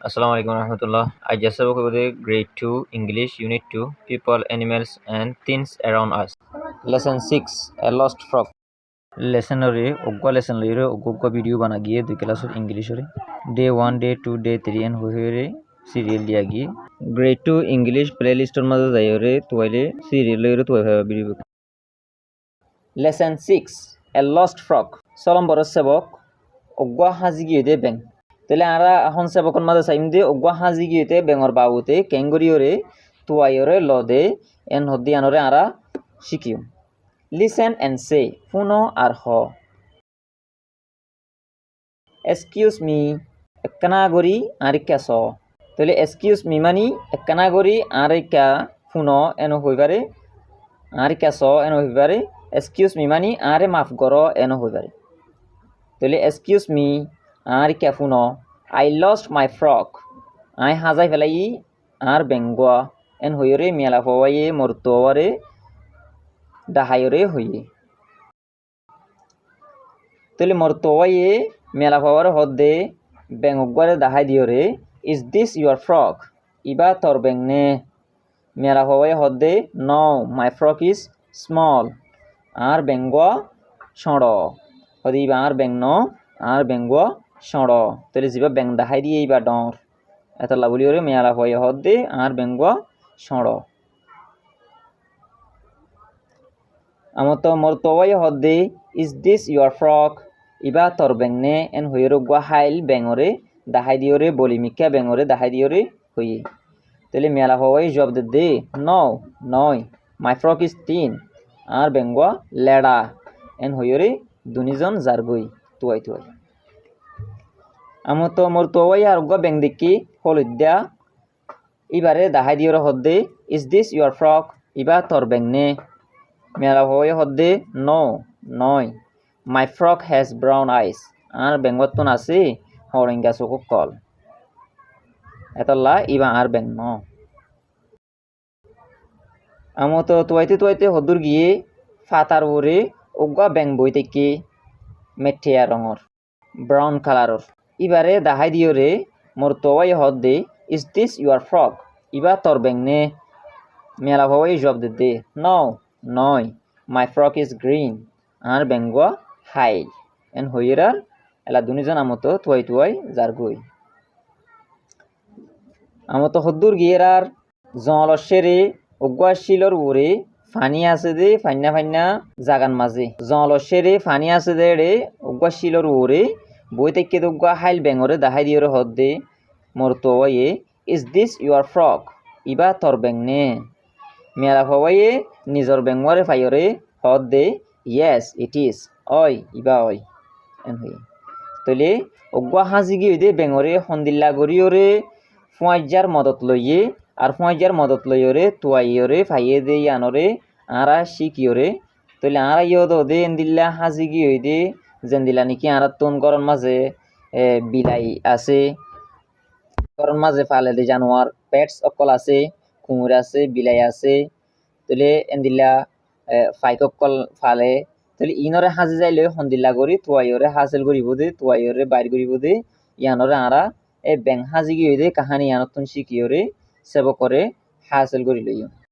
Assalamu alaikum warahmatullah. I just spoke about the grade 2 English unit 2 people, animals and things around us. Lesson 6 A lost frog. Lesson ore ogwa lesson lere ogwa video bana giye du class English ore day 1 day 2 day 3 and hoire serial dia giye grade 2 English playlist or maza jayore toile serial lere to video. Lesson 6 A lost frog. Salam boros sebok ogwa hazi giye de beng. তাহলে আমরা এখন সেবকন মাঝে চাইম দে ওগুয়া হাজি গিয়েতে বেঙর বাবুতে কেঙ্গরিওরে তুয়াইরে লদে এন হদ্দি আনরে আরা শিখিও লিসেন এন্ড সে ফুনো আর হ এক্সকিউজ মি একখানা গরি আরিকা স তাহলে এক্সকিউজ মি মানি একখানা গরি আরিকা ফুনো এন হইবারে আরিকা স এন হইবারে এক্সকিউজ মি মানি আরে মাফ করো এন হইবারে তাহলে এক্সকিউজ মি আরিকা ফুনো I lost my frog. I hazai felai ar bengwa en hoyore miala fawaye mortoware dahayore hoye. Tele mortowaye miala faware hodde bengogware dahay diore. Is this your frog? Iba tor bengne miala fawaye hodde no, my frog is small. Ar bengwa shodo. Hodi iba ar bengno ar bengwa সড় তাহলে জিবা ব্যাং দাহাই দিয়ে এইবা ডর এত লাবলি ওরে মেয়ালা হয়ে হদ্দে আর ব্যাঙ্গুয়া সড় আমার তো মোর তোয়াই হদ্দে ইজ দিস ইউর ফ্রক ইবা তর ব্যাংনে এন হয়ে রোগুয়া হাইল ব্যাঙরে দাহাই দিওরে বলি মিকা ব্যাঙরে দাহাই দিওরে হয়ে তাহলে মেয়ালা হওয়াই জব দে নো নয় মাই ফ্রক ইজ তিন আর ব্যাঙ্গুয়া লেডা এন হয়ে দুনিজন জারবই তুয়াই তুয়াই আমার তো মোর তোয়াই আর গা ব্যাং দেখি হলুদ্যা এবারে দাহাই দিওর হদ্দে ইজ দিস ইউর ফ্রক ইবা তর ব্যাংনে মেলা হয়ে হদ্দে নো নয় my frock has brown eyes আর ব্যাঙ্গতন আছে হরেঙ্গা চকুক কল এতলা ইবা আর ব্যাং ন আমার তো তোয়াইতে হদুর গিয়ে ফাতার ওরে ওগা ব্যাং বই থেকে মেঠিয়া রঙর ব্রাউন কালারর ইবারে দাহাই দিওরে মোর তোয়াই হদ্দে ইজ দিস ইউর ফ্রক ইবা তর ব্যাংনে মেলা হওয়াই জব দে নো নয় মাই ফ্রক ইজ গ্রিন আর ব্যাঙ্গুয়া হাইল এন হইরার এলা দুনিজন আমতো তুয়াই জারগুই আমতো হদ্দুর গিয়েরার জলসেরে ওগুয়া শিলর উরে ফানি আছে দে ফান্না জাগান মাঝে জলসেরে ফানি আছে দে রে ওগুয়া শিলর উরে বই থেকে দোগুয়া হাইল ব্যাঙরে দাহাই দিওরে হদ্দে মোর তোয়াইয়ে ইজ দিস ইউর ফ্রক ইবা তর ব্যাংনে মেলা হওয়াইয়ে নিজর ব্যাঙরে ফাইরে হদ্দে ইয়েস ইট ইজ অয় ইবা অয় এন হই তলে ওগুয়া হাজি গিয়ে দে ব্যাঙরে হন্দিল্লা গরিওরে ফুয়াইজার মদত লইয়ে আর ফুয়াইজার মদত লইরে তুয়াইরে ফাইয়ে দে আনরে আরা শিকিওরে তলে আরা ইয় দে এন্দিল্লা হাজি গিয়ে দে যেন দিলা নাকি আর তোন গরম মাঝে বিলাই আছে গরম মাঝে ফালে দে জানোয়ার পেটস অকল আছে কুমুর আছে বিলাই আছে তাহলে এন্দিলা ফাইক অকল ফালে তাহলে ইনরে হাজি যাইলে হন্দিল্লা করি তুয়াইরে হাসিল করিব দে তুয়াইরে বাইর করিব দে ইয়ানরে আরা ব্যাং হাজি গিয়ে দে কাহানি ইয়ানতন শিখিওরে সেব করে হাসিল করি লইও।